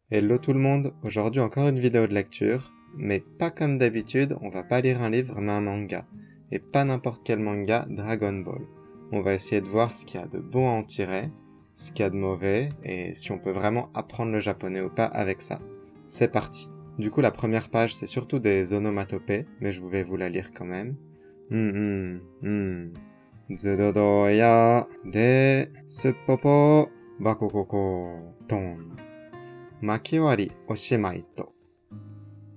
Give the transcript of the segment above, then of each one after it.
Hello tout le monde, aujourd'hui encore une vidéo de lecture, mais pas comme d'habitude, on va pas lire un livre mais un manga. Et pas n'importe quel manga, Dragon Ball. On va essayer de voir ce qu'il y a de bon à en tirer, ce qu'il y a de mauvais, et si on peut vraiment apprendre le japonais ou pas avec ça. C'est parti. Du coup la première page c'est surtout des onomatopées, mais je vais vous la lire quand même. Zudodo ya de suppopo bakokoko ton. Makiwari oshimai to.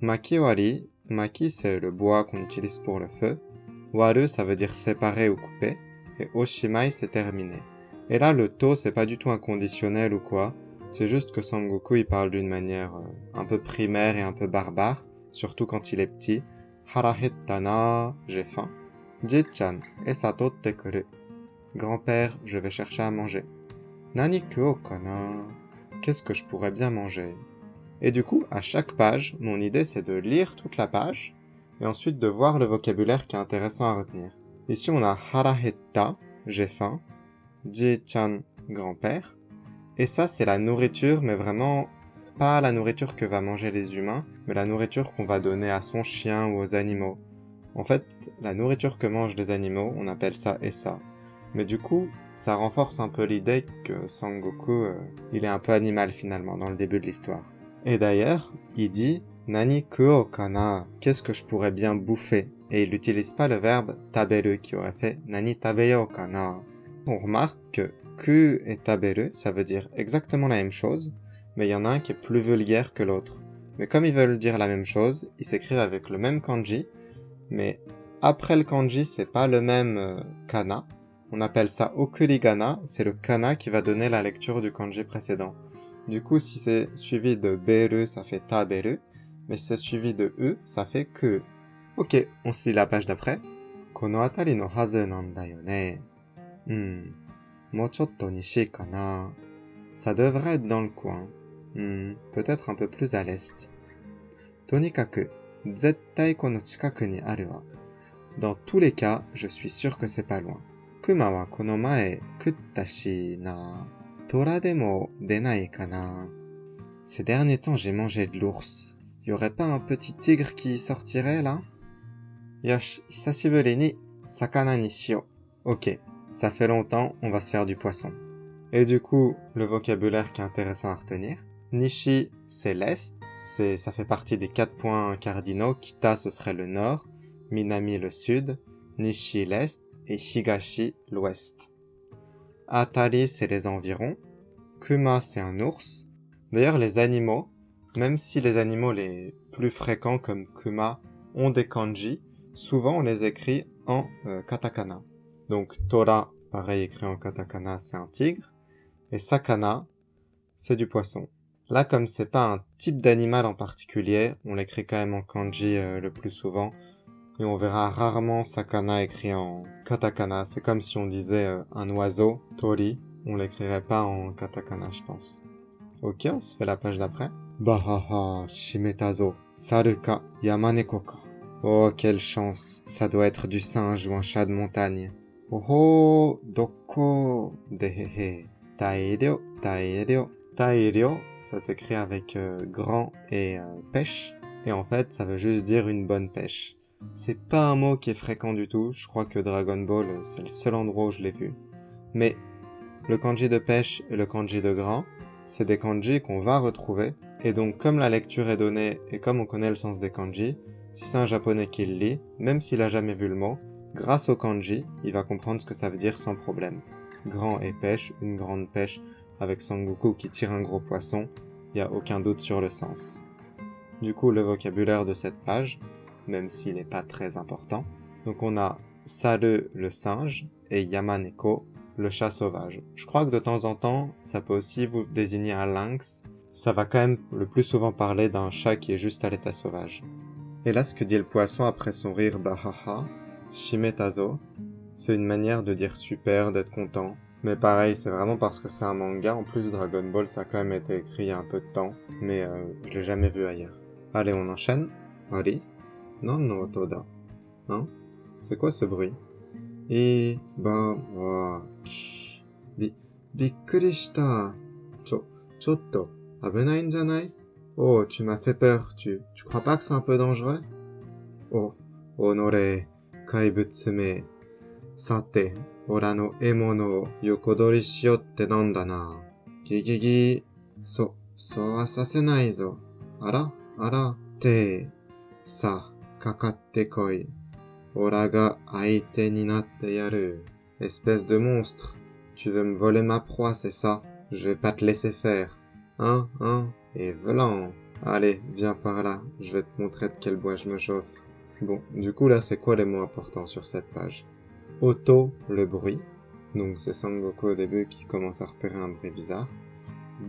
Makiwari, maki c'est le bois qu'on utilise pour le feu. Waru ça veut dire séparer ou couper. Et oshimai c'est terminé. Et là le to c'est pas du tout un conditionnel ou quoi. C'est juste que Sangoku il parle d'une manière un peu primaire et un peu barbare. Surtout quand il est petit. Hara hetta na, j'ai faim. Ji-chan, esa totte kuru. Grand-père, je vais chercher à manger. Nani kuo kana? Qu'est-ce que je pourrais bien manger? Et du coup, à chaque page, mon idée c'est de lire toute la page, et ensuite de voir le vocabulaire qui est intéressant à retenir. Ici on a hara hetta, j'ai faim, ji-chan, grand-père, et ça c'est la nourriture, mais vraiment pas la nourriture que va manger les humains, mais la nourriture qu'on va donner à son chien ou aux animaux. En fait, la nourriture que mangent les animaux, on appelle ça essa. Mais du coup, ça renforce un peu l'idée que Sangoku, il est un peu animal finalement dans le début de l'histoire. Et d'ailleurs, il dit Nani kuo kana, qu'est-ce que je pourrais bien bouffer? Et il n'utilise pas le verbe taberu qui aurait fait Nani tabeyo kana. On remarque que ku et taberu, ça veut dire exactement la même chose, mais il y en a un qui est plus vulgaire que l'autre. Mais comme ils veulent dire la même chose, ils s'écrivent avec le même kanji, mais après le kanji, c'est pas le même kana. On appelle ça okurigana, c'est le kana qui va donner la lecture du kanji précédent. Du coup, si c'est suivi de beru, ça fait taberu, mais si c'est suivi de u, ça fait que. Ok, on se lit la page d'après. Kono atari no hazu nanda yo ne. Mo chotto nishi kana. Ça devrait être dans le coin. Peut-être un peu plus à l'est. Tonikaku, zettai kono chikaku ni aru wa. Dans tous les cas, je suis sûr que c'est pas loin. Kuma wa kono mae kutta shi na. Tora demo denai kana. Ces derniers temps, j'ai mangé de l'ours. Y aurait pas un petit tigre qui sortirait là? Yosh, hisashiburi ni sakana ni shio. Ok, ça fait longtemps, on va se faire du poisson. Et du coup, le vocabulaire qui est intéressant à retenir. Nishi, c'est l'est, ça fait partie des 4 points cardinaux. Kita, ce serait le nord, Minami, le sud, Nishi, l'est, et Higashi, l'ouest. Atari, c'est les environs. Kuma, c'est un ours. D'ailleurs, les animaux, même si les animaux les plus fréquents comme Kuma ont des kanji, souvent on les écrit en katakana. Donc Tora, pareil écrit en katakana, c'est un tigre. Et Sakana, c'est du poisson. Là, comme c'est pas un type d'animal en particulier, on l'écrit quand même en kanji le plus souvent. Et on verra rarement Sakana écrit en katakana. C'est comme si on disait un oiseau, Tori. On l'écrirait pas en katakana, je pense. Ok, on se fait la page d'après. Bahaha, shimetazo, saruka, yamaneko ka. Oh, quelle chance, ça doit être du singe ou un chat de montagne. Oho, doko, dehehe. Tairyo, tairyo. Tairyo, ça s'écrit avec grand et pêche. Et en fait, ça veut juste dire une bonne pêche. C'est pas un mot qui est fréquent du tout. Je crois que Dragon Ball, c'est le seul endroit où je l'ai vu. Mais le kanji de pêche et le kanji de grand, c'est des kanji qu'on va retrouver. Et donc, comme la lecture est donnée et comme on connaît le sens des kanji, si c'est un japonais qui le lit, même s'il a jamais vu le mot, grâce au kanji, il va comprendre ce que ça veut dire sans problème. Grand et pêche, une grande pêche, avec Sangoku qui tire un gros poisson, il n'y a aucun doute sur le sens. Du coup, le vocabulaire de cette page, même s'il n'est pas très important. Donc on a Saru, le singe, et Yamaneko, le chat sauvage. Je crois que de temps en temps, ça peut aussi vous désigner un lynx. Ça va quand même le plus souvent parler d'un chat qui est juste à l'état sauvage. Et là, ce que dit le poisson après son rire bahaha, shimetazo, c'est une manière de dire super, d'être content. Mais pareil, c'est vraiment parce que c'est un manga. En plus, Dragon Ball, ça a quand même été écrit il y a un peu de temps. Mais je l'ai jamais vu ailleurs. Allez, on enchaîne. Ari? Non, no otoda. Hein? C'est quoi ce bruit? wa, bikkuri shita. Chotto, abenai n janai? Oh, tu m'as fait peur. Tu crois pas que c'est un peu dangereux? Oh, honore, kaibutsume. Sate, ora no emono o yokodori shiyotte nanda na. Gigigi. So wa sasenai zo. Ara, te. Sa, kakatte koi. Ora ga aite ni natte yaru. Espèce de monstre. Tu veux me voler ma proie, c'est ça? Je vais pas te laisser faire. Hein? Et volant. Allez, viens par là. Je vais te montrer de quel bois je me chauffe. Bon, du coup là, c'est quoi les mots importants sur cette page? Oto, le bruit. Donc c'est Sangoku au début qui commence à repérer un bruit bizarre.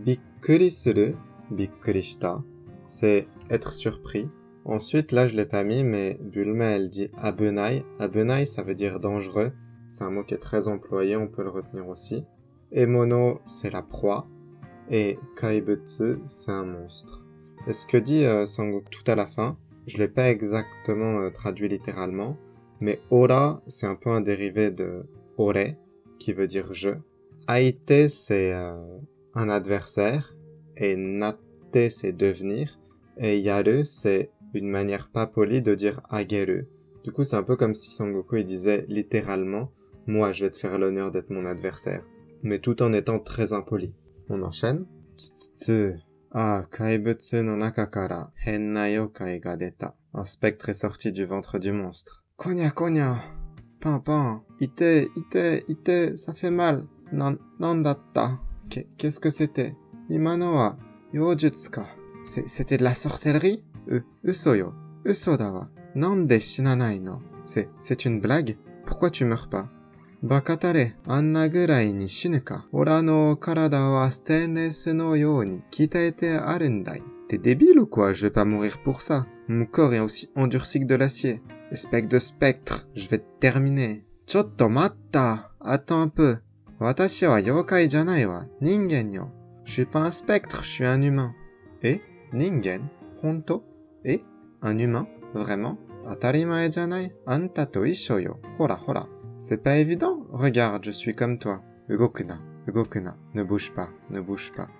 Bikkuri suru, bikkuri shita. C'est être surpris. Ensuite, là je l'ai pas mis, mais Bulma elle dit abunai. Abunai ça veut dire dangereux. C'est un mot qui est très employé, on peut le retenir aussi. Emono, c'est la proie. Et kaibutsu, c'est un monstre. Et ce que dit Sangoku tout à la fin, je l'ai pas exactement traduit littéralement, mais ora, c'est un peu un dérivé de ore, qui veut dire je. Aite, c'est un adversaire, et natte, c'est devenir, et yaru, c'est une manière pas polie de dire ageru. Du coup, c'est un peu comme si Sangoku il disait littéralement, moi je vais te faire l'honneur d'être mon adversaire, mais tout en étant très impoli. On enchaîne. Tsutsu. Ah, kaibutsu no naka kara henna yokai ga deta. Un spectre est sorti du ventre du monstre. Konya. Pan. Ite, ça fait mal. Nandatta. Qu'est-ce que c'était? Imano wa youjutsu ka. C'était de la sorcellerie? Uso yo. Uso da wa. Nande shinanai no? C'est une blague? Pourquoi tu meurs pas? Bakatare, anna gurai ni shinu ka. Ora no karada wa stainless no you ni kitaete arundai. T'es débile ou quoi? Je vais pas mourir pour ça. Mon corps est aussi endurci que de l'acier. Espèce de spectre, je vais te terminer. Chotto matta! Attends un peu. Watashi wa yokai janai wa ningen yo. Je suis pas un spectre, je suis un humain. Et? Ningen? Honto? Et? Un humain? Vraiment? Atarimae janai? Anta to issho yo. Hora. C'est pas évident? Regarde, je suis comme toi. Ugokuna. Ne bouge pas.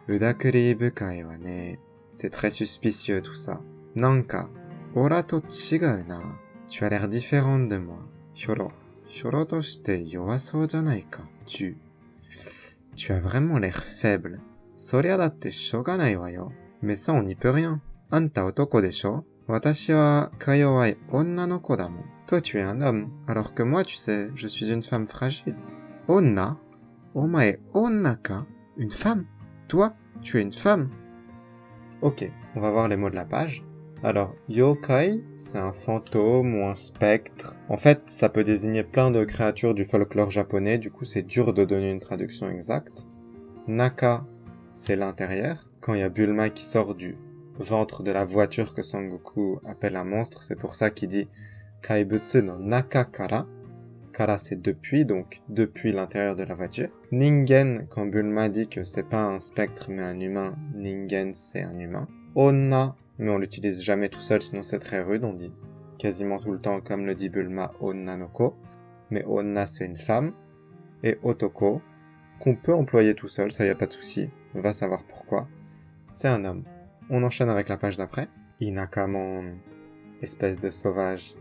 Udakuri bukai wa ne. C'est très suspicieux tout ça. Nanka. Ora to chigau na. Tu as l'air différente de moi. Hyoro to shite yoasou janai ka. Tu as vraiment l'air faible. Soria datte shoganai wa yo. Mais ça on n'y peut rien. Anta otoko desho? Watashi wa kayowai onna no ko damon. Toi, tu es un homme, alors que moi, tu sais, je suis une femme fragile. Onna? Omae onna ka? Une femme? Toi, tu es une femme? Ok, on va voir les mots de la page. Alors, yokai, c'est un fantôme ou un spectre. En fait, ça peut désigner plein de créatures du folklore japonais, du coup c'est dur de donner une traduction exacte. Naka, c'est l'intérieur. Quand il y a Bulma qui sort du ventre de la voiture que Sangoku appelle un monstre, c'est pour ça qu'il dit Kaibutsu no naka kara. Kara c'est depuis, donc depuis l'intérieur de la voiture. Ningen, quand Bulma dit que c'est pas un spectre mais un humain, Ningen c'est un humain. Onna, mais on l'utilise jamais tout seul sinon c'est très rude, on dit quasiment tout le temps comme le dit Bulma Onna no ko. Mais Onna c'est une femme. Et Otoko, qu'on peut employer tout seul, ça y a pas de souci, on va savoir pourquoi. C'est un homme. On enchaîne avec la page d'après. Inakamon, espèce de sauvage.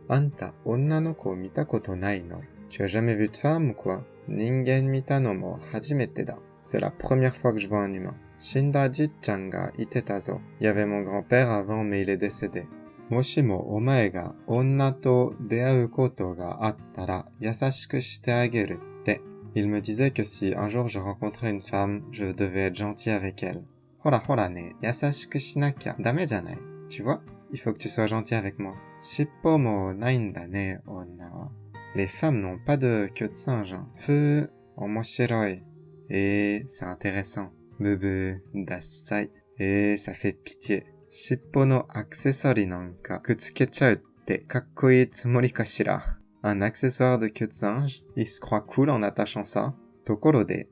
Anta onna no ko mita koto nai no. Tu as jamais vu de femme ou quoi? Ningen mita no mo hajimete da. C'est la première fois que je vois un humain. Shinda ji-chan ga iteta zo. Il y avait mon grand-père avant mais il est décédé. Moshimo omae ga onna to deau koto ga attara yasashiku shite ageru te. Il me disait que si un jour je rencontrais une femme, je devais être gentil avec elle. Hora ne, yasashiku shinakia dame janai. Tu vois? Il faut que tu sois gentil avec moi. Shippo mo nai nda ne, onna wa. Les femmes n'ont pas de queue de singe. Fu, omoshiroi. Et c'est intéressant. Bubu, dassai. Et ça fait pitié. Shippo no accessory nanka kutsukechau te kakkoi tsumori kashira. Un accessoire de queue de singe? Il se croit cool en attachant ça. Tokoro de,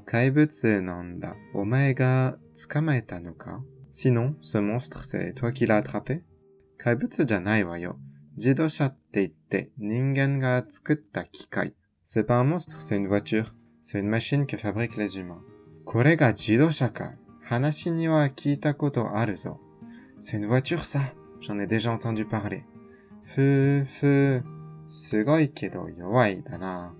kaibutsu nanda, omae ga tsukamaeta no ka? Sinon, ce monstre, c'est toi qui l'as attrapé? Kaibutsu janai wa yo. Jidosha te itte, ningen ga tsukutta kikai. C'est pas un monstre, c'est une voiture. C'est une machine que fabriquent les humains. Kore ga jidosha ka? Hanashi ni wa kiita koto aru zo. C'est une voiture ça. J'en ai déjà entendu parler. Fu. Sugoi kedo yowai da na.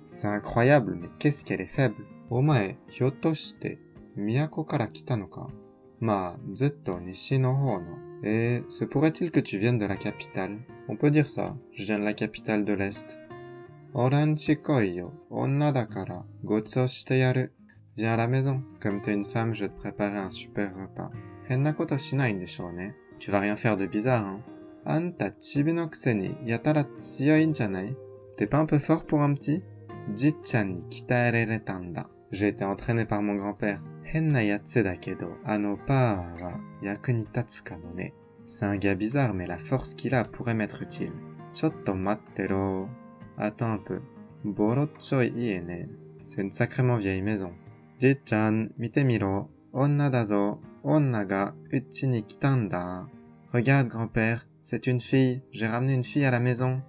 C'est incroyable, mais qu'est-ce qu'elle est faible. Omae, hyotto shite, Miyako kara kita no ka? Ma, zutto nishi no hou no. Se pourrait-il que tu viennes de la capitale? On peut dire ça, je viens de la capitale de l'Est. Oran chikoi yo, onna dakara, gotsu shite yaru. Viens à la maison, comme t'es une femme, je vais te préparer un super repas. Henna koto shinai ndeshou ne? Tu vas rien faire de bizarre, hein? Anta chibi no kuse ni yatara tsuyoi n janai? T'es pas un peu fort pour un petit? Ji-chan ni kitaereretan da. J'ai été entraîné par mon grand-père. Henna yatsu da kedo, power wa yaku ni tatsu kamo ne. C'est un gars bizarre, mais la force qu'il a pourrait m'être utile. Chotto mattero. Attends un peu. Borochoi ie ne. C'est une sacrément vieille maison. Ji-chan, mite miro. Onna da zo. Onna ga uchi ni kitan da. Regarde, grand-père, c'est une fille. J'ai ramené une fille à la maison.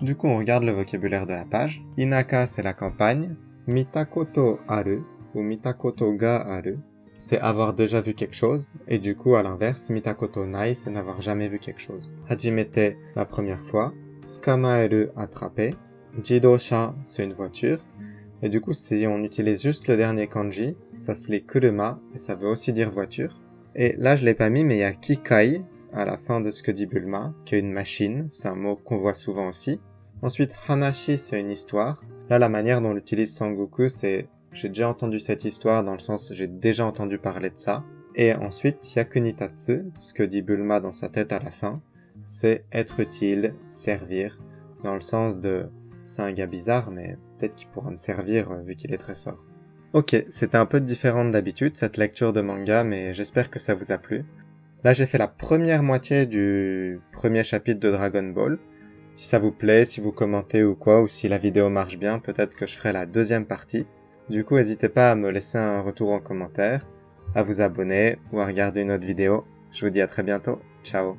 Du coup, on regarde le vocabulaire de la page. Inaka, c'est la campagne. Mitakoto aru, ou mitakoto ga aru, c'est avoir déjà vu quelque chose. Et du coup, à l'inverse, mitakoto nai, c'est n'avoir jamais vu quelque chose. Hajimete, la première fois. Tsukamaeru, attraper. Jidosha, c'est une voiture. Et du coup, si on utilise juste le dernier kanji, ça se lit kuruma, et ça veut aussi dire voiture. Et là, je l'ai pas mis, mais il y a kikai, à la fin de ce que dit Bulma, qui est une machine, c'est un mot qu'on voit souvent aussi. Ensuite, hanashi, c'est une histoire. Là, la manière dont on l'utilise Sangoku, c'est j'ai déjà entendu cette histoire, dans le sens j'ai déjà entendu parler de ça. Et ensuite, yakunitatsu, ce que dit Bulma dans sa tête à la fin, c'est être utile, servir, dans le sens de c'est un gars bizarre, mais peut-être qu'il pourra me servir vu qu'il est très fort. Ok, c'était un peu différent d'habitude cette lecture de manga, mais j'espère que ça vous a plu. Là, j'ai fait la première moitié du premier chapitre de Dragon Ball. Si ça vous plaît, si vous commentez ou quoi, ou si la vidéo marche bien, peut-être que je ferai la deuxième partie. Du coup, n'hésitez pas à me laisser un retour en commentaire, à vous abonner ou à regarder une autre vidéo. Je vous dis à très bientôt. Ciao.